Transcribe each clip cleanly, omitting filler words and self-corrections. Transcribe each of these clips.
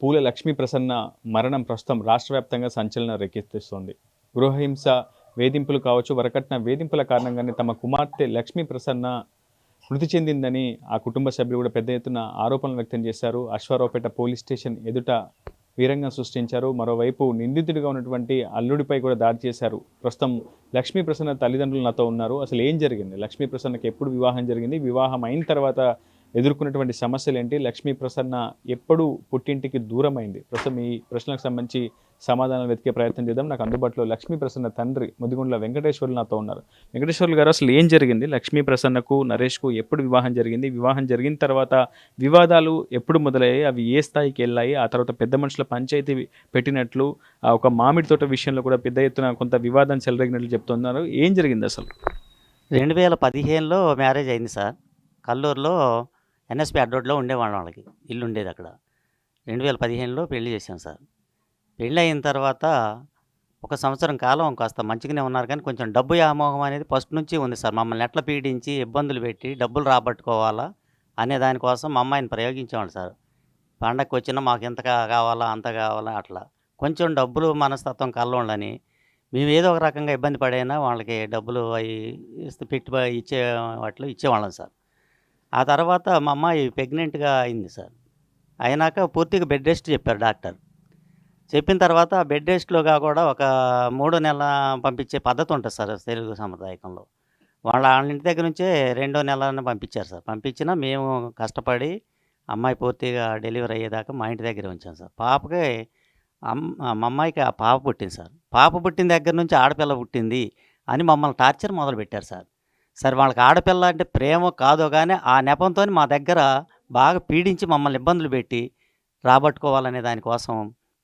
పూల లక్ష్మీ ప్రసన్న మరణం ప్రస్తుతం రాష్ట్ర వ్యాప్తంగా సంచలనం రేకెత్తిస్తోంది. గృహహింస వేధింపులు కావచ్చు, వరకట్న వేధింపుల కారణంగానే తమ కుమార్తె లక్ష్మీ ప్రసన్న మృతి చెందిందని ఆ కుటుంబ సభ్యులు కూడా పెద్ద ఎత్తున ఆరోపణలు వ్యక్తం చేశారు. అశ్వారావుపేట పోలీస్ స్టేషన్ ఎదుట వీరంగం సృష్టించారు. మరోవైపు నిందితుడిగా ఉన్నటువంటి అల్లుడిపై కూడా దాడి చేశారు. ప్రస్తుతం లక్ష్మీ ప్రసన్న తల్లిదండ్రులు నాతో ఉన్నారు. అసలు ఏం జరిగింది? లక్ష్మీ ప్రసన్నకి ఎప్పుడు వివాహం జరిగింది? వివాహం అయిన తర్వాత ఎదుర్కొన్నటువంటి సమస్యలు ఏంటి? లక్ష్మీ ప్రసన్న ఎప్పుడు పుట్టింటికి దూరమైంది? ప్రస్తుతం ఈ ప్రశ్నలకు సంబంధించి సమాధానం వెతికే ప్రయత్నం చేద్దాం. నాకు అందుబాటులో లక్ష్మీ ప్రసన్న తండ్రి ముదిగుండ్ల వెంకటేశ్వర్లు నాతో ఉన్నారు. వెంకటేశ్వర్లు గారు, అసలు ఏం జరిగింది? లక్ష్మీ ప్రసన్నకు నరేష్కు ఎప్పుడు వివాహం జరిగింది? వివాహం జరిగిన తర్వాత వివాదాలు ఎప్పుడు మొదలయ్యాయి? అవి ఏ స్థాయికి వెళ్ళాయి? ఆ తర్వాత పెద్ద మనుషుల పంచాయతీ పెట్టినట్లు ఒక మామిడి తోట విషయంలో కూడా పెద్ద ఎత్తున కొంత వివాదం చెలరేగినట్లు చెప్తున్నారు. ఏం జరిగింది అసలు? 2015లో మ్యారేజ్ అయింది సార్. కల్లూరులో ఎన్ఎస్పి అడ్రోడ్లో ఉండేవాళ్ళం, వాళ్ళకి ఇల్లు ఉండేది అక్కడ. 2015లో పెళ్లి చేశాం సార్. పెళ్ళి అయిన తర్వాత ఒక సంవత్సరం కాలం కాస్త మంచిగానే ఉన్నారు, కానీ కొంచెం డబ్బు వ్యామోహం అనేది ఫస్ట్ నుంచి ఉంది సార్. మమ్మల్ని ఎట్లా పీడించి ఇబ్బందులు పెట్టి డబ్బులు రాబట్టుకోవాలా అనే దానికోసం మా అమ్మాయిని ప్రయోగించేవాళ్ళు సార్. పండగకి వచ్చినా మాకు ఎంత కావాలా అంత కావాలా అట్లా కొంచెం డబ్బులు మనస్తత్వం కల్లోళ్ళని మేము ఏదో ఒక రకంగా ఇబ్బంది పడైనా వాళ్ళకి డబ్బులు అవి పెట్టి ఇచ్చే వాటిలో ఇచ్చేవాళ్ళం సార్. ఆ తర్వాత మా అమ్మాయి ప్రెగ్నెంట్గా అయింది సార్. అయినాక పూర్తిగా బెడ్ రెస్ట్ చెప్పారు డాక్టర్. చెప్పిన తర్వాత బెడ్ రెస్ట్‌లో కూడా ఒక 3 నెలల పంపించే పద్ధతి ఉంటుంది సార్ తెలుగు సాంప్రదాయకంలో. వాళ్ళ ఇంటి దగ్గర నుంచే రెండో నెలన పంపించారు సార్. పంపించినా మేము కష్టపడి అమ్మాయి పూర్తిగా డెలివరీ అయ్యేదాకా మా ఇంటి దగ్గరే ఉంచాం సార్. పాపకి మా అమ్మాయికి ఆ పాప పుట్టింది సార్. పాప పుట్టిన దగ్గర నుంచి ఆడపిల్ల పుట్టింది అని మమ్మల్ని టార్చర్ మొదలుపెట్టారు సార్. సరే, వాళ్ళకి ఆడపిల్ల అంటే ప్రేమో కాదో కానీ ఆ నెపంతోని మా దగ్గర బాగా పీడించి మమ్మల్ని ఇబ్బందులు పెట్టి రాబట్టుకోవాలనే దానికోసం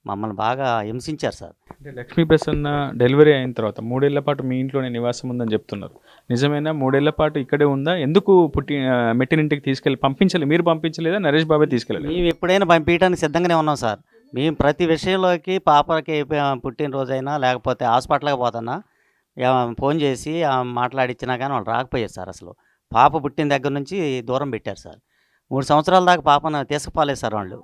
మమ్మల్ని బాగా హింసించారు సార్. అంటే లక్ష్మీ ప్రసన్న డెలివరీ అయిన తర్వాత 3 ఏళ్ల పాటు మీ ఇంట్లోనే నివాసం ఉందని చెప్తున్నారు. నిజమేనా? 3 ఏళ్ల పాటు ఇక్కడే ఉందా? ఎందుకు మెట్టినింటికి తీసుకెళ్ళి పంపించలేదు? మీరు పంపించలేదా? నరేష్ బాబాయ్ తీసుకెళ్ళలేదు? మేము ఎప్పుడైనా పంపించడానికి సిద్ధంగానే ఉన్నాం సార్. మేము ప్రతి విషయంలోకి పాపకి పుట్టినరోజైనా లేకపోతే హాస్పిటల్కి పోతున్నా ఫోన్ చేసి మాట్లాడిచ్చినా కానీ వాళ్ళు రాకపోయారు సార్. అసలు పాప పుట్టిన దగ్గర నుంచి దూరం పెట్టారు సార్. 3 సంవత్సరాల దాకా పాపను తీసుకుపోలేదు సార్ వాళ్ళు.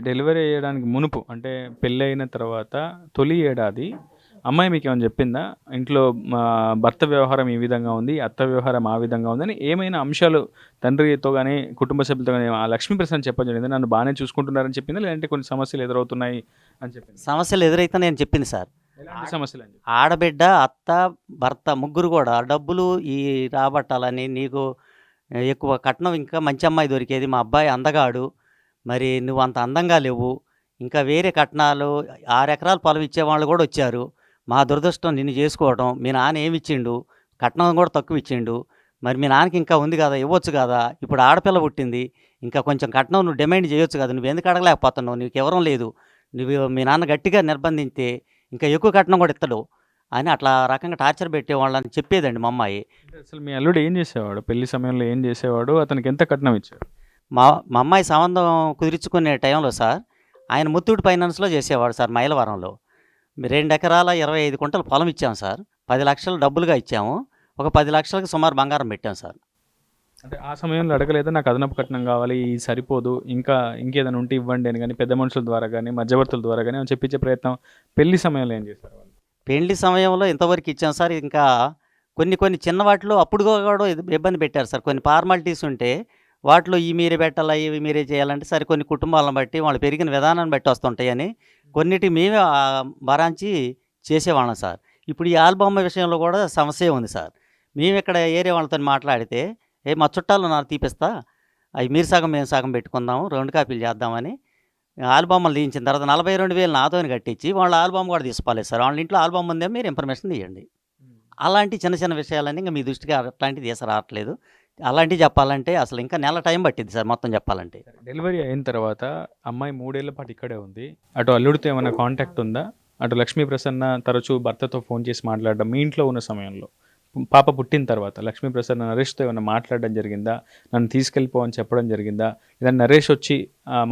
డెలివరీ అయ్యడానికి మునుపు, అంటే పెళ్ళి అయిన తర్వాత తొలి ఏడాది అమ్మాయి మీకు ఏమైనా చెప్పిందా? ఇంట్లో భర్త వ్యవహారం ఈ విధంగా ఉంది, అత్త వ్యవహారం ఆ విధంగా ఉందని ఏమైనా అంశాలు తండ్రితో కానీ కుటుంబ సభ్యులతో కానీ ఆ లక్ష్మీ ప్రసన్న చెప్పడం జరిగింది? నన్ను బాగానే చూసుకుంటున్నారని చెప్పిందా, లేదంటే కొన్ని సమస్యలు ఎదురవుతున్నాయి అని చెప్పింది? సమస్యలు ఎదురైతే నేను చెప్పింది సార్. ఎలాంటి సమస్యలు అని? ఆడబిడ్డ, అత్త, భర్త ముగ్గురు కూడా డబ్బులు ఈ రాబట్టాలని, నీకు ఎక్కువ కట్నం ఇంకా మంచి అమ్మాయి దొరికేది, మా అబ్బాయి అందగాడు, మరి నువ్వు అంత అందంగా లేవు, ఇంకా వేరే కట్నాలు 6 ఎకరాల పొలం ఇచ్చేవాళ్ళు కూడా వచ్చారు. మా దురదృష్టం నిన్ను చేసుకోవడం. మీ నాన్న ఏమి ఇచ్చిండు? కట్నం కూడా తక్కువ ఇచ్చిండు. మరి మీ నాన్నకి ఇంకా ఉంది కదా, ఇవ్వచ్చు కదా. ఇప్పుడు ఆడపిల్ల పుట్టింది, ఇంకా కొంచెం కట్నం నువ్వు డిమాండ్ చేయొచ్చు కదా. నువ్వు ఎందుకు అడగలేకపోతున్నావు? నీకు ఎవరం లేదు. నువ్వు మీ నాన్న గట్టిగా నిర్బంధింతే ఇంకా ఎక్కువ కట్నం కూడా ఇస్తాడు అని అట్లా రకంగా టార్చర్ పెట్టేవాళ్ళని చెప్పేదండి మా అమ్మాయి. అసలు మీ అల్లుడు ఏం చేసేవాడు? పెళ్లి సమయంలో ఏం చేసేవాడు? అతనికి ఎంత కట్నం ఇచ్చాడు? మా మా అమ్మాయి సంబంధం కుదుర్చుకునే టైంలో సార్ ఆయన ముత్తూట్ ఫైనాన్స్లో చేసేవాడు సార్. మైలవరంలో 2 ఎకరాల 25 కుంటల పొలం ఇచ్చాము సార్. 10 లక్షలు డబ్బులుగా ఇచ్చాము. ఒక 10 లక్షలకు సుమారు బంగారం పెట్టాం సార్. అంటే ఆ సమయంలో అడగలేదా, నాకు అదనపు కట్నం కావాలి, ఇది సరిపోదు, ఇంకేదైనా ఉంటే ఇవ్వండి అని? కానీ పెద్ద మనుషుల ద్వారా కానీ మధ్యవర్తుల ద్వారా కానీ చెప్పించే ప్రయత్నం పెళ్లి సమయంలో ఏం చేస్తారు వాళ్ళు? పెళ్లి సమయంలో ఇంతవరకు ఇచ్చాం సార్. ఇంకా కొన్ని చిన్న వాటిలో అప్పుడు కూడా ఇబ్బంది పెట్టారు సార్. కొన్ని ఫార్మాలిటీస్ ఉంటే వాటిలో ఈ మీరే పెట్టాలా, ఇవి మీరే చేయాలంటే సరే కొన్ని కుటుంబాలను బట్టి వాళ్ళు పెరిగిన విధానాన్ని బట్టి వస్తుంటాయని కొన్నిటికి మేమే భరాంచి చేసేవాళ్ళం సార్. ఇప్పుడు ఈ ఆల్బమ్ విషయంలో కూడా సమస్య ఉంది సార్. మేము ఇక్కడ ఏరియా వాళ్ళతో మాట్లాడితే మా చుట్టాలు నాకు తీపిస్తా, అవి మీరు సగం మేము సగం పెట్టుకుందాము, 2 కాపీలు చేద్దామని ఆల్బమ్లు తీయించిన తర్వాత 42,000 నాతో కట్టించి వాళ్ళ ఆల్బమ్ కూడా తీసుకోలేదు సార్. వాళ్ళ ఇంట్లో ఆల్బమ్ ఉందే, మీరు ఇన్ఫర్మేషన్ తీయండి. అలాంటి చిన్న విషయాలన్నీ ఇంకా మీ దృష్టికి అట్లాంటివి తీసుకురావట్లేదు. అలాంటివి చెప్పాలంటే అసలు ఇంకా నెల టైం పట్టింది సార్ మొత్తం చెప్పాలంటే. డెలివరీ అయిన తర్వాత అమ్మాయి 3 ఏళ్ల పాటు ఇక్కడే ఉంది. అటు అల్లుడితో ఏమైనా కాంటాక్ట్ ఉందా? అటు లక్ష్మీ ప్రసన్న తరచూ భర్తతో ఫోన్ చేసి మాట్లాడడం మీ ఇంట్లో ఉన్న సమయంలో, పాప పుట్టిన తర్వాత లక్ష్మీ ప్రసన్న నరేష్తో ఏమైనా మాట్లాడడం జరిగిందా? నన్ను తీసుకెళ్ళిపో అని చెప్పడం జరిగిందా? లేదా నరేష్ వచ్చి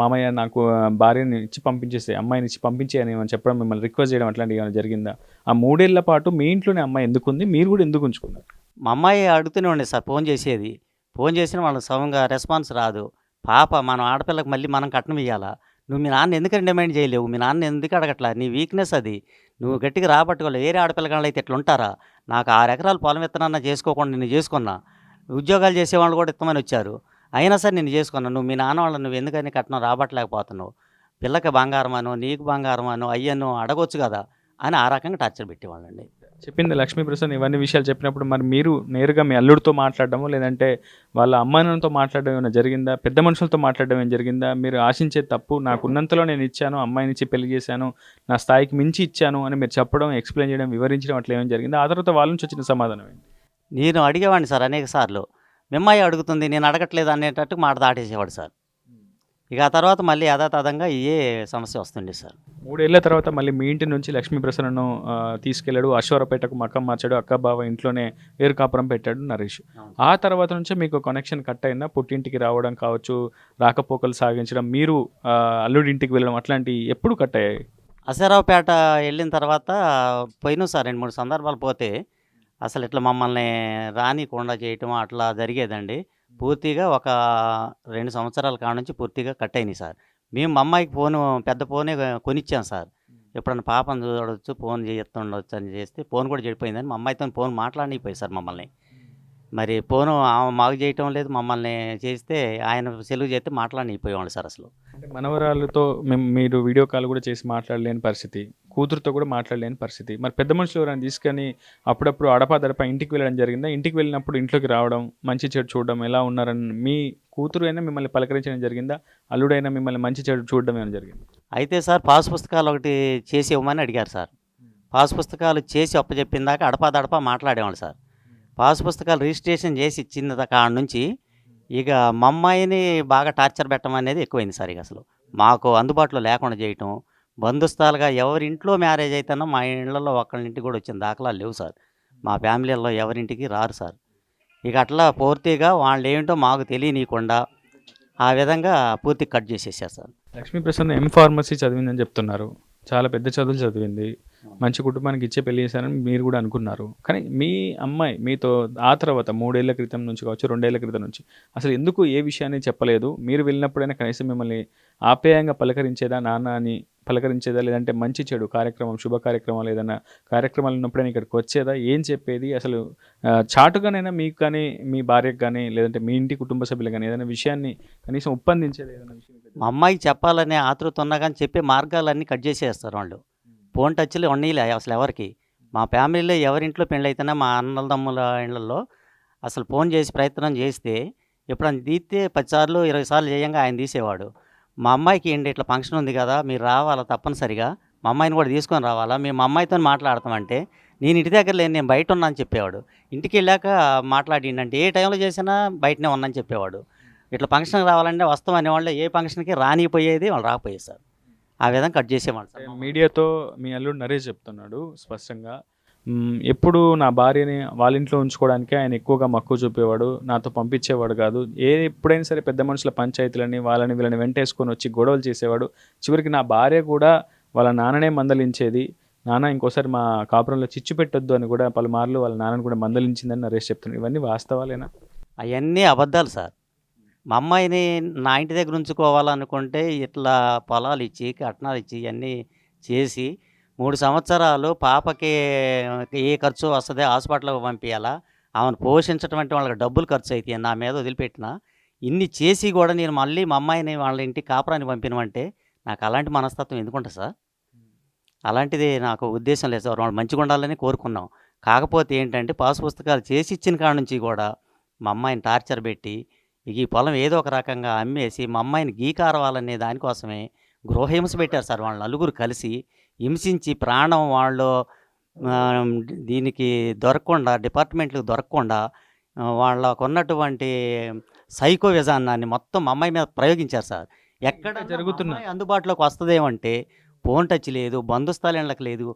మామయ్య నాకు భార్యని ఇచ్చి పంపించేసి అమ్మాయిని ఇచ్చి పంపించే అని ఏమైనా చెప్పడం, మిమ్మల్ని రిక్వెస్ట్ చేయడం అట్లాంటివి ఏమైనా జరిగిందా? ఆ 3 ఏళ్ల పాటు మీ ఇంట్లోనే అమ్మాయి ఎందుకుంది? మీరు కూడా ఎందుకు ఉంచుకున్నారు? మా అమ్మాయి అడుగుతూనే ఉండే సార్, ఫోన్ చేసేది. ఫోన్ చేసినా వాళ్ళకి సమంగా రెస్పాన్స్ రాదు. పాప మనం ఆడపిల్లకి మళ్ళీ మనం కట్నం ఇయ్యాలా? నువ్వు మీ నాన్న ఎందుకని డిమాండ్ చేయలేవు? మీ నాన్న ఎందుకు అడగట్లా? నీ వీక్‌నెస్ అది. నువ్వు గట్టిగా రాబట్టుకోలేవు. వేరే ఆడపిల్లగాళ్ళైతే ఇట్లుంటారా? నాకు 6 ఎకరాలు పొలం ఇత్తనన్నా చేసుకోకుండా నిన్ను చేసుకున్నా. ఉద్యోగాలు చేసేవాళ్ళు కూడా ఇత్తమని వచ్చారు. అయినా సరే నిన్ను చేసుకున్నా. నువ్వు మీ నాన్న వాళ్ళని నువ్వెందుకని కట్నం రాబట్టలేకపోతున్నావు? పిల్లకి బంగారమనో, నీకు బంగారమనో అయ్యనో అడగొచ్చు గదా! అని ఆ రకంగా టార్చర్ పెట్టేవాళ్ళండి. చెప్పింది లక్ష్మీప్రసన్న ఇవన్నీ విషయాలు చెప్పినప్పుడు మరి మీరు నేరుగా మీ అల్లుడితో మాట్లాడడమో, లేదంటే వాళ్ళ అమ్మానాన్నతో మాట్లాడడం ఏమైనా జరిగిందా? పెద్ద మనుషులతో మాట్లాడడం ఏమైనా జరిగిందా? మీరు ఆశించే తప్పు నాకున్నంతలో నేను ఇచ్చాను, అమ్మాయినిచ్చి పెళ్లి చేశాను, నా స్థాయికి మించి ఇచ్చాను అని మీరు చెప్పడం, ఎక్స్‌ప్లెయిన్ చేయడం, వివరించడం అట్లా ఏమైనా జరిగిందా? ఆ తర్వాత వాళ్ళ నుంచి వచ్చిన సమాధానం ఏంటి? నేను అడిగేవాడిని సార్ అనేక సార్లు. మీ అమ్మాయి అడుగుతుంది నేను అడగట్లేదు అనేటట్టు మాట దాటేసేవాడు సార్. ఇక ఆ తర్వాత మళ్ళీ యథాతథంగా ఇయే సమస్య వస్తుండేది సార్. 3 ఏళ్ల తర్వాత మళ్ళీ మీ ఇంటి నుంచి లక్ష్మీప్రసన్నను తీసుకెళ్ళాడు. అశ్వారపేటకు మకం మార్చాడు. అక్క, బావ ఇంట్లోనే వేరు కాపురం పెట్టాడు నరేష్. ఆ తర్వాత నుంచే మీకు కనెక్షన్ కట్ అయిందా? పుట్టింటికి రావడం కావచ్చు, రాకపోకలు సాగించడం, మీరు అల్లుడి ఇంటికి వెళ్ళడం అట్లాంటివి ఎప్పుడు కట్ అయ్యాయి? అశరావుపేట వెళ్ళిన తర్వాత పోయినాం సార్ 2, 3 సందర్భాలు పోతే, అసలు ఇట్లా మమ్మల్ని రానీకుండా చేయటం అట్లా జరిగేదండి. పూర్తిగా ఒక 2 సంవత్సరాల కాడ నుంచి పూర్తిగా కట్ అయినాయి సార్. మేము మా అమ్మాయికి ఫోను పెద్ద ఫోనే కొనిచ్చాం సార్. ఎప్పుడన్నా పాపను చూడొచ్చు, ఫోన్ చేస్తుండొచ్చు అని చేస్తే ఫోన్ కూడా చెడిపోయిందని మా అమ్మాయితోని ఫోన్ మాట్లాడనీయకపోయారు సార్ మమ్మల్ని. మరి ఫోను ఆమె మాకు చేయటం లేదు, మమ్మల్ని చేస్తే ఆయన సెలవు చేస్తే మాట్లాడనీయకపోయేవాళ్ళు సార్ అసలు. అంటే మనవరాళ్ళతో మీరు వీడియో కాల్ కూడా చేసి మాట్లాడలేని పరిస్థితి. కూతురుతో కూడా మాట్లాడలేని పరిస్థితి. మరి పెద్ద మనుషులు ఎవరైనా తీసుకొని అప్పుడప్పుడు అడపాదడపా ఇంటికి వెళ్ళడం జరిగిందా? ఇంటికి వెళ్ళినప్పుడు ఇంట్లోకి రావడం, మంచి చెడు చూడడం, ఎలా ఉన్నారని మీ కూతురు అయినా మిమ్మల్ని పలకరించడం జరిగిందా? అల్లుడైనా మిమ్మల్ని మంచి చెడు చూడడం ఏమైనా జరిగిందా? అయితే సార్ పాస్ పుస్తకాలు ఒకటి చేసి ఇవ్వమని అడిగారు సార్. పాస్ పుస్తకాలు చేసి అప్పచెప్పిన దాకా అడపాదడపా మాట్లాడేవాళ్ళు సార్. పాస్ పుస్తకాలు రిజిస్ట్రేషన్ చేసి ఇచ్చిన కాడ నుంచి ఇక మా అమ్మాయిని బాగా టార్చర్ పెట్టడం అనేది ఎక్కువైంది సార్ ఇక అసలు. మాకు అందుబాటులో లేకుండా చేయటం, బంధుస్థాలుగా ఎవరింట్లో మ్యారేజ్ అయితేనో మా ఇళ్లలో ఒకళ్ళింటికి కూడా వచ్చిన దాఖలాలు లేవు సార్. మా ఫ్యామిలీల్లో ఎవరింటికి రారు సార్. ఇక అట్లా పూర్తిగా వాళ్ళేంటో మాకు తెలియనీయకుండా ఆ విధంగా పూర్తిగా కట్ చేసేసారు సార్. లక్ష్మీప్రసన్న ఫార్మసీ చదివిందని చెప్తున్నారు. చాలా పెద్ద చదువులు చదివింది. మంచి కుటుంబానికి ఇచ్చే పెళ్లి చేశారని మీరు కూడా అనుకున్నారు. కానీ మీ అమ్మాయి మీతో ఆ తర్వాత 3 ఏళ్ల క్రితం నుంచి కావచ్చు, 2 ఏళ్ల క్రితం నుంచి అసలు ఎందుకు ఏ విషయాన్ని చెప్పలేదు? మీరు వెళ్ళినప్పుడైనా కనీసం మిమ్మల్ని ఆప్యాయంగా పలకరించేదా? నాన్న అని పలకరించేదా? లేదంటే మంచి చెడు కార్యక్రమం, శుభ కార్యక్రమాలు ఏదైనా కార్యక్రమాలు ఉన్నప్పుడైనా ఇక్కడికి వచ్చేదా? ఏం చెప్పేది? అసలు చాటుగానైనా మీకు కానీ, మీ భార్యకు కానీ, లేదంటే మీ ఇంటి కుటుంబ సభ్యులకు కానీ ఏదైనా విషయాన్ని కనీసం ఒప్పందించేది ఏదైనా విషయం? మా అమ్మాయికి చెప్పాలనే ఆతృత ఉన్నా కానీ చెప్పే మార్గాలన్నీ కట్ చేసేస్తారు వాళ్ళు. ఫోన్ టచ్లు ఉండీలే అసలు ఎవరికి. మా ఫ్యామిలీలో ఎవరింట్లో పెళ్ళైతేనే మా అన్నల తమ్ముల ఇళ్ళల్లో అసలు ఫోన్ చేసి ప్రయత్నం చేస్తే ఎప్పుడన్నా తీస్తే 10 సార్లు 20 సార్లు చేయంగా ఆయన తీసేవాడు. మా అమ్మాయికి ఏంటి ఇట్లా ఫంక్షన్ ఉంది కదా మీరు రావాలా తప్పనిసరిగా, మా అమ్మాయిని కూడా తీసుకొని రావాలా, మేము మా అమ్మాయితో మాట్లాడతామంటే నేను ఇంటి దగ్గర లేను నేను బయట ఉన్నాను చెప్పేవాడు. ఇంటికి వెళ్ళాక మాట్లాడిండంటే ఏ టైంలో చేసినా బయటనే ఉన్నాను చెప్పేవాడు. ఇట్లా ఫంక్షన్కి రావాలంటే వస్తాం అనేవాళ్ళు, ఏ ఫంక్షన్కి రానిపోయేది వాళ్ళు రాకపోయేది సార్. ఆ విధంగా కట్ చేసేవాళ్ళు సార్. మీడియాతో మీ అల్లుడు నరేష్ చెప్తున్నాడు స్పష్టంగా, ఎప్పుడు నా భార్యని వాళ్ళ ఇంట్లో ఉంచుకోవడానికే ఆయన ఎక్కువగా మక్కువ చూపేవాడు, నాతో పంపించేవాడు కాదు. ఎప్పుడైనా సరే పెద్ద మనుషుల పంచాయతీలని వాళ్ళని వీళ్ళని వెంటేసుకొని వచ్చి గొడవలు చేసేవాడు. చివరికి నా భార్య కూడా వాళ్ళ నాన్ననే మందలించేది. నాన్న ఇంకోసారి మా కాపురంలో చిచ్చు పెట్టొద్దు అని కూడా పలుమార్లు వాళ్ళ నాన్నని కూడా మందలించిందని నరేష్ చెప్తున్నాడు. ఇవన్నీ వాస్తవాలేనా? అవన్నీ అబద్ధాలు సార్. మా అమ్మాయిని నా ఇంటి దగ్గర ఉంచుకోవాలనుకుంటే ఇట్లా పొలాలు ఇచ్చి, కట్నాలు ఇచ్చి ఇవన్నీ చేసి 3 సంవత్సరాలు పాపకి ఏ ఖర్చు వస్తదో హాస్పిటల్‌కి పంపియాలా, ఆమెను పోషించటం అంటే వాళ్ళకి డబ్బులు ఖర్చు అయితాయి నా మీద వదిలిపెట్టిన. ఇన్ని చేసి కూడా నేను మళ్ళీ మా అమ్మాయిని వాళ్ళ ఇంటికి కాపురానికి పంపినమంటే నాకు అలాంటి మనస్తత్వం ఎందుకుంటది సార్? అలాంటిది నాకు ఉద్దేశం లేదు సార్. వాళ్ళు మంచిగా ఉండాలని కోరుకున్నాం. కాకపోతే ఏంటంటే పాస్ పుస్తకాలు చేసి ఇచ్చిన కాడ నుంచి కూడా మా అమ్మాయిని టార్చర్ పెట్టి ఇక ఈ పొలం ఏదో ఒక రకంగా అమ్మేసి మా అమ్మాయిని గీకారవాలనే దానికోసమే గృహహింస పెట్టారు సార్ వాళ్ళు నలుగురు కలిసి. హింసించి ప్రాణం వాళ్ళు దీనికి దొరకకుండా డిపార్ట్మెంట్‌లకు దొరకకుండా వాళ్ళకున్నటువంటి సైకో విధానాన్ని మొత్తం మా అమ్మాయి మీద ప్రయోగించారు సార్. ఎక్కడ జరుగుతున్న అందుబాటులోకి వస్తదేమంటే ఫోన్ టచ్ లేదు, బంధుస్థాలు ఇళ్ళకి లేదు.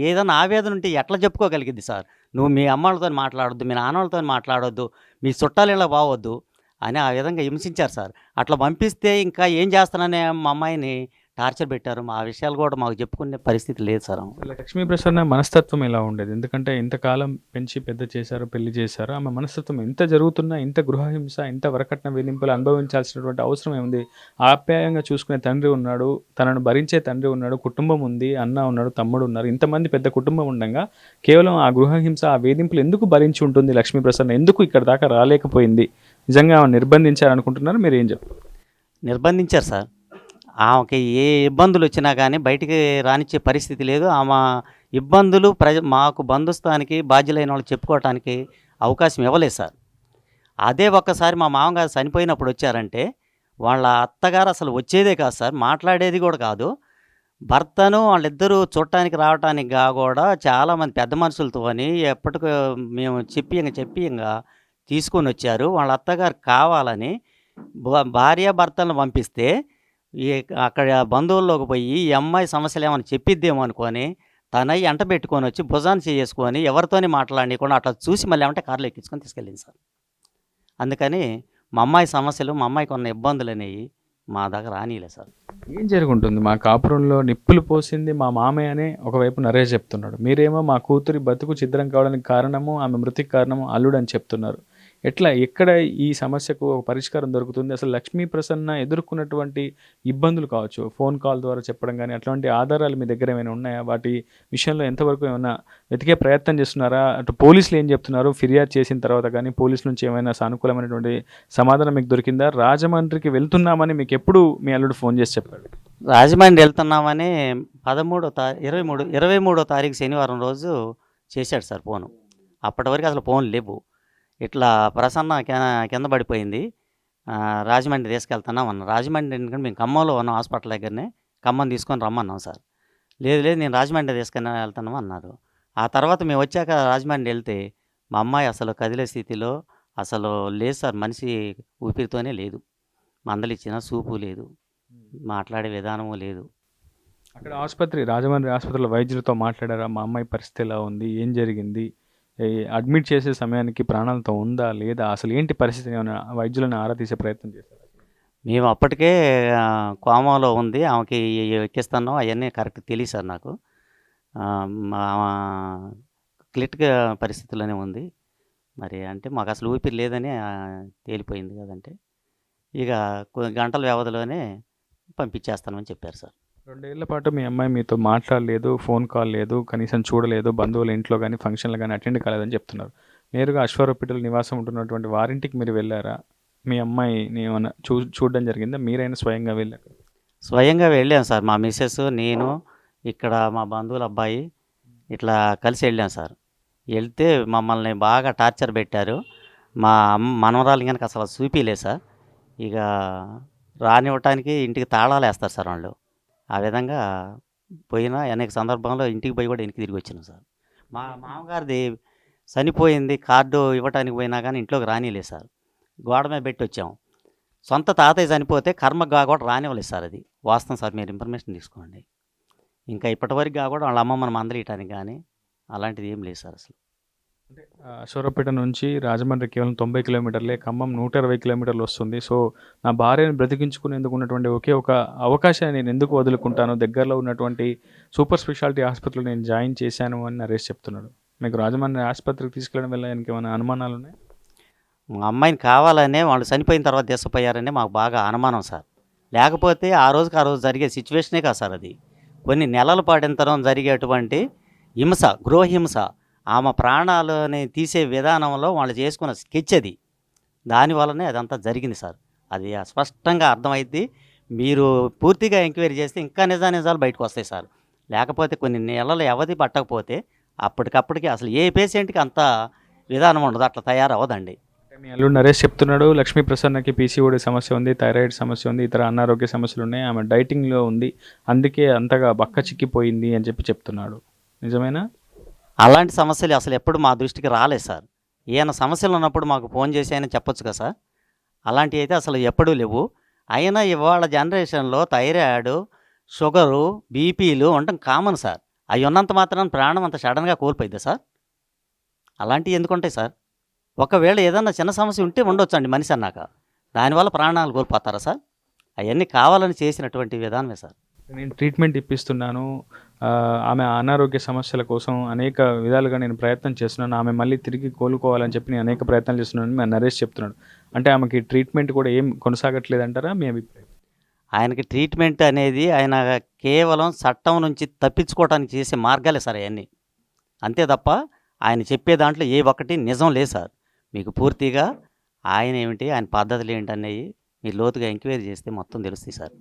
ఏదైనా ఆవేదన ఉంటే ఎట్లా చెప్పుకోగలిగిద్ది సార్? నువ్వు మీ అమ్మాళ్ళతోని మాట్లాడొద్దు, మీ నాన్నోళ్ళతోని మాట్లాడొద్దు, మీ చుట్టాలిళ్ళకి పోవద్దు అని ఆ విధంగా హింసించారు సార్. అట్లా పంపిస్తే ఇంకా ఏం చేస్తానని మా అమ్మాయిని టార్చర్ పెట్టారు. మా విషయాలు కూడా మాకు చెప్పుకునే పరిస్థితి లేదు సార్. లక్ష్మీ ప్రసన్న మనస్తత్వం ఎలా ఉండేది? ఎందుకంటే ఇంతకాలం పెంచి పెద్ద చేశారు, పెళ్లి చేశారు. ఆమె మనస్తత్వం ఇంత జరుగుతున్నా, ఇంత గృహహింస, ఇంత వరకట్న వేధింపులు అనుభవించాల్సినటువంటి అవసరం ఏముంది? ఆప్యాయంగా చూసుకునే తండ్రి ఉన్నాడు, తనను భరించే తండ్రి ఉన్నాడు, కుటుంబం ఉంది, అన్న ఉన్నాడు, తమ్ముడు ఉన్నారు. ఇంతమంది పెద్ద కుటుంబం ఉండగా కేవలం ఆ గృహహింస, ఆ వేధింపులు ఎందుకు భరించి ఉంటుంది లక్ష్మీ ప్రసన్న? ఎందుకు ఇక్కడ దాకా రాలేకపోయింది? నిజంగా ఆమె నిర్బంధించారనుకుంటున్నారు? మీరు ఏం చెప్తారు? నిర్బంధించారు సార్. ఆమెకి ఏ ఇబ్బందులు వచ్చినా కానీ బయటికి రానిచ్చే పరిస్థితి లేదు. ఆమె ఇబ్బందులు మాకు బంధుత్వానికి బాధ్యులైన వాళ్ళకి చెప్పుకోవటానికి అవకాశం ఇవ్వలేదు సార్. అదే ఒక్కసారి మా మామగారు చనిపోయినప్పుడు వచ్చారంటే వాళ్ళ అత్తగారు అసలు వచ్చేదే కాదు సార్, మాట్లాడేది కూడా కాదు. భర్తను వాళ్ళిద్దరూ చూడటానికి రావటానికి కూడా చాలామంది పెద్ద మనుషులతో అని ఎప్పటికో మేము చెప్పి ఇంకా తీసుకొని వచ్చారు. వాళ్ళ అత్తగారు కావాలని భార్య భర్తలను పంపిస్తే ఈ అక్కడ బంధువుల్లోకి పోయి ఈ అమ్మాయి సమస్యలు ఏమైనా చెప్పిద్దేమో అనుకొని తనై ఎంట పెట్టుకొని వచ్చి భుజాన్ని చేసుకొని ఎవరితోని మాట్లాడకుండా అట్లా చూసి మళ్ళీ ఏమంటే కార్లో ఎక్కించుకొని తీసుకెళ్ళింది సార్. అందుకని మా అమ్మాయి సమస్యలు, మా అమ్మాయికి ఉన్న ఇబ్బందులు అనేవి మా దగ్గర రానిలే సార్. ఏం జరుగుంటుంది? మా కాపురంలో నిప్పులు పోసింది మా మామయ్య అని ఒకవైపు నరేష్ చెప్తున్నాడు. మీరేమో మా కూతురి బతుకు ఛిద్రం కావడానికి కారణము, ఆమె మృతికి కారణము అల్లుడు అని చెప్తున్నారు. ఎక్కడ ఈ సమస్యకు ఒక పరిష్కారం దొరుకుతుంది? అసలు లక్ష్మీ ప్రసన్న ఎదుర్కొన్నటువంటి ఇబ్బందులు కావచ్చు, ఫోన్ కాల్ ద్వారా చెప్పడం కానీ అట్లాంటి ఆధారాలు మీ దగ్గర ఏమైనా ఉన్నాయా? వాటి విషయంలో ఎంతవరకు ఏమైనా వెతికే ప్రయత్నం చేస్తున్నారా? అటు పోలీసులు ఏం చెప్తున్నారు? ఫిర్యాదు చేసిన తర్వాత కానీ పోలీసుల నుంచి ఏమైనా సానుకూలమైనటువంటి సమాధానం మీకు దొరికిందా? రాజమండ్రికి వెళ్తున్నామని మీకు ఎప్పుడు మీ అల్లుడు ఫోన్ చేసి చెప్పాడు? రాజమండ్రి వెళ్తున్నామని 23వ తారీఖు శనివారం రోజు చేశాడు సార్ ఫోను. అప్పటి వరకు అసలు ఫోన్ లేవు. ఇట్లా ప్రసన్న కింద పడిపోయింది, రాజమండ్రి తీసుకెళ్తున్నాం అన్న. రాజమండ్రి ఎందుకంటే మేము ఖమ్మంలో ఉన్నాం, హాస్పిటల్ దగ్గరనే. ఖమ్మం తీసుకొని రమ్మన్నాం సార్. లేదు నేను రాజమండ్రి తీసుకొని వెళ్తున్నాం అన్నారు. ఆ తర్వాత మేము వచ్చాక రాజమండ్రి వెళ్తే మా అమ్మాయి అసలు కదిలే స్థితిలో అసలు లేదు సార్. మనిషి ఊపిరితోనే లేదు. మందలిచ్చిన చూపు లేదు, మాట్లాడే విధానము లేదు. అక్కడ రాజమండ్రి ఆసుపత్రిలో వైద్యులతో మాట్లాడారా? మా అమ్మాయి పరిస్థితి ఎలా ఉంది, ఏం జరిగింది, అడ్మిట్ చేసే సమయానికి ప్రాణాలతో ఉందా లేదా, అసలు ఏంటి పరిస్థితి? ఏమైనా వైద్యులను ఆరా తీసే ప్రయత్నం చేశారు? మేము అప్పటికే కోమాలో ఉంది, ఆమెకి ఎక్కిస్తున్నాం అవన్నీ కరెక్ట్ తెలియదు సార్ నాకు. క్లిటికల్ పరిస్థితుల్లోనే ఉంది. మరి అంటే మాకు అసలు ఊపిరి లేదని తేలిపోయింది కదంటే ఇక గంటల వ్యవధిలోనే పంపించేస్తామని చెప్పారు సార్. 2 ఏళ్ల పాటు మీ అమ్మాయి మీతో మాట్లాడలేదు, ఫోన్ కాల్ లేదు, కనీసం చూడలేదు, బంధువుల ఇంట్లో కానీ ఫంక్షన్లు కానీ అటెండ్ కాలేదని చెప్తున్నారు. నేరుగా అశ్వారోపిటల్ నివాసం ఉంటున్నటువంటి వారింటికి మీరు వెళ్ళారా? మీ అమ్మాయిని ఏమైనా చూడడం జరిగిందా? మీరైనా స్వయంగా వెళ్ళారు? స్వయంగా వెళ్ళాం సార్. మా మిస్సెస్, నేను, ఇక్కడ మా బంధువుల అబ్బాయి ఇట్లా కలిసి వెళ్ళాం సార్. వెళ్తే మమ్మల్ని బాగా టార్చర్ పెట్టారు. మా మనవరాలు కనుక అసలు చూపిలే సార్. ఇక రానివ్వటానికి ఇంటికి తాళాలు వేస్తారు సార్ వాళ్ళు. ఆ విధంగా పోయినా అనేక సందర్భంలో ఇంటికి పోయి కూడా వెనక్కి తిరిగి వచ్చినాం సార్. మా మామగారిది చనిపోయింది, కార్డు ఇవ్వటానికి పోయినా కానీ ఇంట్లోకి రానిలేదు సార్. గోడ మీద పెట్టి వచ్చాం. సొంత తాతయ్య చనిపోతే కర్మగా కూడా రానివ్వలేదు సార్. అది వాస్తవం సార్, మీరు ఇన్ఫర్మేషన్ తీసుకోండి. ఇంకా ఇప్పటివరకు కూడా వాళ్ళ అమ్మమ్మని మందలియటానికి కానీ అలాంటిది ఏం లేదు సార్ అసలు. అంటే అశ్వరపేట నుంచి రాజమండ్రి కేవలం 90 కిలోమీటర్లే, ఖమ్మం 120 కిలోమీటర్లు వస్తుంది. సో నా భార్యను బ్రతికించుకునేందుకు ఉన్నటువంటి ఒకే ఒక అవకాశాన్ని నేను ఎందుకు వదులుకుంటాను? దగ్గరలో ఉన్నటువంటి సూపర్ స్పెషాలిటీ ఆసుపత్రిలో నేను జాయిన్ చేశాను అని నరేష్ చెప్తున్నాడు. మీకు రాజమండ్రి ఆసుపత్రికి తీసుకెళ్ళడం వల్ల ఆయనకి ఏమైనా అనుమానాలు ఉన్నాయి? మా అమ్మాయిని కావాలనే వాళ్ళు చనిపోయిన తర్వాత తీసుకుపోయారనే మాకు బాగా అనుమానం సార్. లేకపోతే ఆ రోజు జరిగే సిచ్యువేషనే కాదు సార్. అది కొన్ని నెలల పాటిన తర్వాత జరిగేటువంటి హింస, గృహహింస, ఆమె ప్రాణాలని తీసే విధానంలో వాళ్ళు చేసుకున్న స్కెచ్ అది. దానివల్లనే అదంతా జరిగింది సార్. అది స్పష్టంగా అర్థమైద్ది. మీరు పూర్తిగా ఎంక్వైరీ చేస్తే ఇంకా నిజాలు బయటకు వస్తాయి సార్. లేకపోతే కొన్ని నెలల వ్యవధి పట్టకపోతే అప్పటికప్పటికి అసలు ఏ పేషెంట్కి అంత విధానం ఉండదు, అట్లా తయారవ్వదండి. మీ అల్లుడు నరేష్ చెప్తున్నాడు, లక్ష్మీ ప్రసన్నకి పీసీఓడి సమస్య ఉంది, థైరాయిడ్ సమస్య ఉంది, ఇతర అనారోగ్య సమస్యలు ఉన్నాయి, ఆమె డైటింగ్లో ఉంది, అందుకే అంతగా బక్క చిక్కిపోయింది అని చెప్తున్నాడు. నిజమేనా? అలాంటి సమస్యలు అసలు ఎప్పుడు మా దృష్టికి రాలేదు సార్. ఏమైనా సమస్యలు ఉన్నప్పుడు మాకు ఫోన్ చేసి అయినా చెప్పొచ్చు కదా సార్. అలాంటివి అయితే అసలు ఎప్పుడూ లేవు. అయినా ఇవాళ జనరేషన్లో థైరాయిడ్, షుగరు, బీపీలు ఉండటం కామన్ సార్. అవి ఉన్నంత మాత్రం ప్రాణం అంత సడన్గా కోల్పోయిద్దా సార్? అలాంటివి ఎందుకుంటాయి సార్? ఒకవేళ ఏదన్నా చిన్న సమస్య ఉంటే ఉండొచ్చు అండి మనిషి అన్నాక. దానివల్ల ప్రాణాలు కోల్పోతారా సార్? అవన్నీ కావాలని చేసినటువంటి విధానమే సార్. నేను ట్రీట్మెంట్ ఇప్పిస్తున్నాను. ఆమె అనారోగ్య సమస్యల కోసం అనేక విధాలుగా నేను ప్రయత్నం చేస్తున్నాను. ఆమె మళ్ళీ తిరిగి కోలుకోవాలని చెప్పి నేను అనేక ప్రయత్నాలు చేస్తున్నానని మా నరేష్ చెప్తున్నాడు. అంటే ఆమెకి ట్రీట్మెంట్ కూడా ఏం కొనసాగట్లేదంటారా మీ అభిప్రాయం? ఆయనకి ట్రీట్మెంట్ అనేది ఆయన కేవలం చట్టం నుంచి తప్పించుకోవడానికి చేసే మార్గాలే సార్ అయన్నీ. అంతే తప్ప ఆయన చెప్పే దాంట్లో ఏ ఒక్కటి నిజం లేదు సార్. మీకు పూర్తిగా ఆయన ఏమిటి, ఆయన పద్ధతులు ఏంటనేవి మీరు లోతుగా ఎంక్వైరీ చేస్తే మొత్తం తెలుస్తాయి సార్.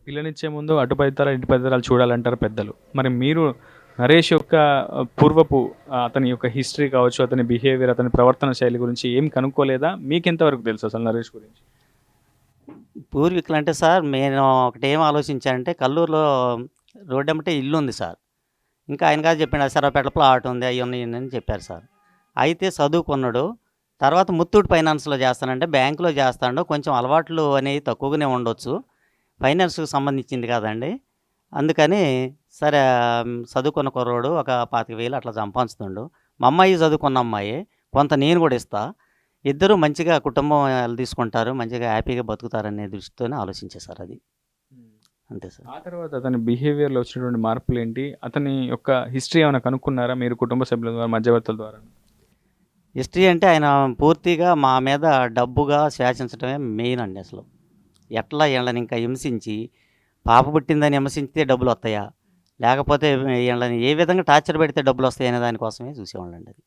పిల్లనిచ్చే ముందు అటు పైతరాలు ఇటు పైతరాలు చూడాలంటారు పెద్దలు. మరి మీరు నరేష్ యొక్క పూర్వపు అతని యొక్క హిస్టరీ కావచ్చు, అతని బిహేవియర్, అతని ప్రవర్తన శైలి గురించి ఏం కనుక్కోలేదా? మీకెంతవరకు తెలుసు అసలు నరేష్ గురించి? పూర్వీకులు అంటే సార్ నేను ఒకటి ఏం ఆలోచించానంటే కల్లూరులో రోడ్డు ఎమ్మటే ఇల్లు ఉంది సార్. ఇంకా ఆయన గారు చెప్పాడు సర్వపేట ప్లాట్ ఉంది అవి ఉన్నాయి అని చెప్పారు సార్. అయితే చదువుకున్నాడు. తర్వాత ముత్తూట్ ఫైనాన్స్లో చేస్తానంటే బ్యాంకులో చేస్తాడు. కొంచెం అలవాట్లు అనేవి తక్కువగానే ఉండొచ్చు, ఫైనాన్స్కి సంబంధించింది కాదండి. అందుకని సరే చదువుకున్న కుర్రోడు ఒక 25,000 అట్లా సంపాదిస్తుండు. మా అమ్మాయి చదువుకున్న అమ్మాయి, కొంత నేను కూడా ఇస్తా, ఇద్దరు మంచిగా కుటుంబం తీసుకుంటారు, మంచిగా హ్యాపీగా బతుకుతారనే దృష్టితోనే ఆలోచించేసారు అది. అంతే సార్. ఆ తర్వాత అతని బిహేవియర్లో వచ్చినటువంటి మార్పులు ఏంటి? అతని యొక్క హిస్టరీ ఏమైనా కనుక్కున్నారా మీరు కుటుంబ సభ్యుల ద్వారా, మధ్యవర్తుల ద్వారా? హిస్టరీ అంటే ఆయన పూర్తిగా మా మీద డబ్బుగా శాసించడమే మెయిన్ అండి. అసలు ఎట్లా వీళ్ళని ఇంకా హింసించి, పాప పుట్టిందని హింసించితే డబ్బులు వస్తాయా, లేకపోతే వీళ్ళని ఏ విధంగా టార్చర్ పెడితే డబ్బులు వస్తాయి అనే దానికోసమే చూసేవాళ్ళండి అది.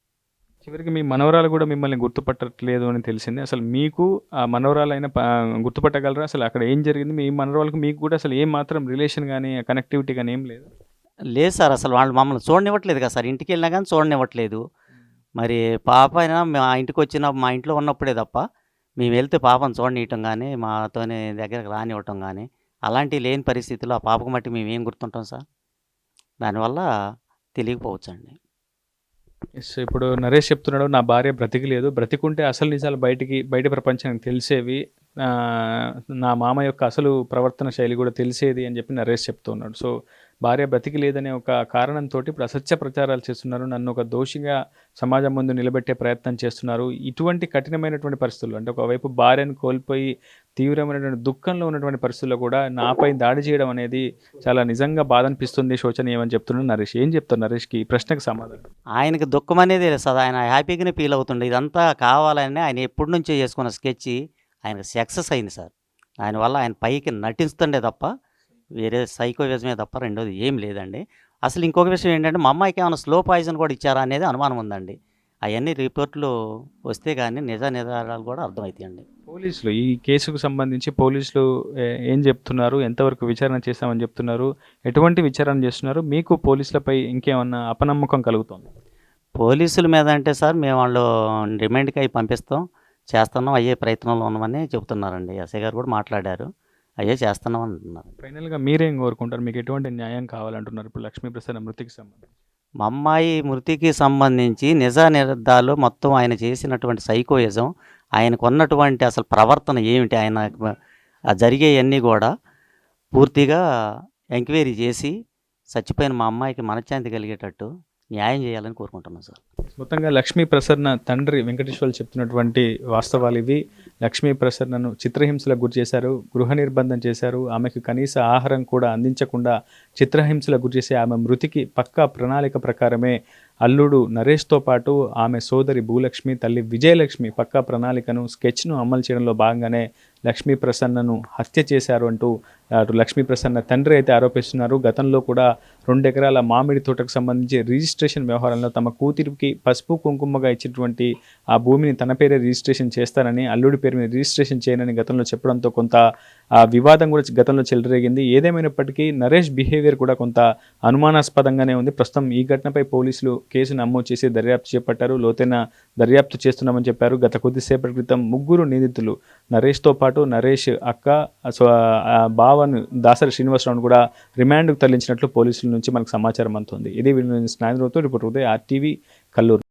చివరికి మీ మనవరాలు కూడా మిమ్మల్ని గుర్తుపట్టట్లేదు అని తెలిసింది. అసలు మీకు ఆ మనవరాలైనా గుర్తుపట్టగలరా? అసలు అక్కడ ఏం జరిగింది? మీ మనవరాలకు మీకు కూడా అసలు ఏం మాత్రం రిలేషన్ కానీ కనెక్టివిటీ కానీ ఏం లేదు? లేదు సార్, అసలు వాళ్ళు మమ్మల్ని చూడనివ్వట్లేదు కదా సార్. ఇంటికి వెళ్ళినా కానీ చూడనివ్వట్లేదు. మరి పాప అయినా మా ఇంటికి వచ్చిన మా ఇంట్లో ఉన్నప్పుడే తప్ప మేము వెళ్తే పాపను చూడనివ్వటం కానీ, మాతోనే దగ్గరకు రానివ్వటం కానీ అలాంటివి లేని పరిస్థితుల్లో ఆ పాపకు మట్టి మేము ఏం గుర్తుంటాం సార్. దానివల్ల తెలియకపోవచ్చండి. ఎస్, ఇప్పుడు నరేష్ చెప్తున్నాడు నా భార్య బ్రతికిలేదు, బ్రతికుంటే అసలు నిజాలు బయట ప్రపంచానికి తెలిసేవి, నా మామ యొక్క అసలు ప్రవర్తన శైలి కూడా తెలిసేది అని చెప్పి నరేష్ చెప్తున్నాడు. సో భార్య బ్రతికి లేదనే ఒక కారణంతో ఇప్పుడు అసత్య ప్రచారాలు చేస్తున్నారు, నన్ను ఒక దోషిగా సమాజం ముందు నిలబెట్టే ప్రయత్నం చేస్తున్నారు. ఇటువంటి కఠినమైనటువంటి పరిస్థితులు, అంటే ఒకవైపు భార్యను కోల్పోయి తీవ్రమైనటువంటి దుఃఖంలో ఉన్నటువంటి పరిస్థితుల్లో కూడా నాపై దాడి చేయడం అనేది చాలా నిజంగా బాధ అనిపిస్తుంది, శోచనీయం అని చెప్తున్నాడు నరేష్. ఏం చెప్తారు నరేష్కి ఈ ప్రశ్నకు సమాధానం? ఆయనకి దుఃఖం అనేది లేదు సార్, ఆయన హ్యాపీగానే ఫీల్ అవుతుండే. ఇదంతా కావాలని ఆయన ఎప్పటి నుంచో చేసుకున్న స్కెచ్ ఆయనకు సక్సెస్ అయింది సార్. దానివల్ల ఆయన పైకి నటిస్తుండే తప్ప వేరే సైకోవిజమే తప్ప రెండోది ఏం లేదండి. అసలు ఇంకొక విషయం ఏంటంటే మా అమ్మాయికి ఏమైనా స్లో పాయిజన్ కూడా ఇచ్చారా అనేది అనుమానం ఉందండి. అవన్నీ రిపోర్ట్లు వస్తే కానీ నిజాలు కూడా అర్థమవుతాయండి. పోలీసులు ఈ కేసుకు సంబంధించి పోలీసులు ఏం చెప్తున్నారు? ఎంతవరకు విచారణ చేస్తామని చెప్తున్నారు? ఎటువంటి విచారణ చేస్తున్నారు? మీకు పోలీసులపై ఇంకేమన్నా అపనమ్మకం కలుగుతుంది? పోలీసుల మీద అంటే సార్ మేము వాళ్ళు రిమాండ్కి అవి చేస్తున్నాం, అయ్యే ప్రయత్నంలో ఉన్నామని చెబుతున్నారండి. ఎస్ఐ గారు కూడా మాట్లాడారు, అయ్యే చేస్తున్నాం అంటున్నారు. ఫైనల్గా మీరేం కోరుకుంటారు? మీకు ఎటువంటి న్యాయం కావాలంటున్నారు ఇప్పుడు లక్ష్మీప్రసాద్ మృతికి సంబంధించి? మా అమ్మాయి మృతికి సంబంధించి నిర్ధాలు మొత్తం ఆయన చేసినటువంటి సైకోయిజం, ఆయనకు ఉన్నటువంటి అసలు ప్రవర్తన ఏమిటి, ఆయన జరిగేవన్నీ కూడా పూర్తిగా ఎంక్వైరీ చేసి చచ్చిపోయిన మా అమ్మాయికి మనశ్శాంతి కలిగేటట్టు న్యాయం చేయాలని కోరుకుంటున్నాను సార్. మొత్తంగా లక్ష్మీ ప్రసన్న తండ్రి వెంకటేశ్వర్లు చెప్తున్నటువంటి వాస్తవాలు ఇవి. లక్ష్మీ ప్రసన్నను చిత్రహింసలకు గురి చేశారు, గృహ నిర్బంధం చేశారు, ఆమెకు కనీస ఆహారం కూడా అందించకుండా చిత్రహింసలకు గురి చేసి ఆమె మృతికి పక్కా ప్రణాళిక ప్రకారమే అల్లుడు నరేష్తో పాటు ఆమె సోదరి భూలక్ష్మి, తల్లి విజయలక్ష్మి పక్కా ప్రణాళికను స్కెచ్ను అమలు చేయడంలో భాగంగానే లక్ష్మీ ప్రసన్నను హత్య చేశారు అంటూ అటు లక్ష్మీ ప్రసన్న తండ్రి అయితే ఆరోపిస్తున్నారు. గతంలో కూడా 2 ఎకరాల మామిడి తోటకు సంబంధించి రిజిస్ట్రేషన్ వ్యవహారంలో తమ కూతురికి పసుపు కుంకుమగా ఇచ్చినటువంటి ఆ భూమిని తన పేరే రిజిస్ట్రేషన్ చేస్తానని, అల్లుడి పేరు మీద రిజిస్ట్రేషన్ చేయనని గతంలో చెప్పడంతో కొంత వివాదం కూడా గతంలో చెలరేగింది. ఏదేమైనప్పటికీ నరేష్ బిహేవియర్ కూడా కొంత అనుమానాస్పదంగానే ఉంది. ప్రస్తుతం ఈ ఘటనపై పోలీసులు కేసు నమోదు చేసి దర్యాప్తు చేపట్టారు, లోతైన దర్యాప్తు చేస్తున్నామని చెప్పారు. గత కొద్దిసేపటి క్రితం 3 నిందితులు నరేష్తో పాటు నరేష్ అక్క బావను దాసరి శ్రీనివాసరావును కూడా రిమాండ్కు తరలించినట్లు పోలీసుల నుంచి మనకు సమాచారం అందుతుంది. ఇది వీళ్ళ నుంచి రిపోర్ట్ అవుతాయి RTV కల్లూరు.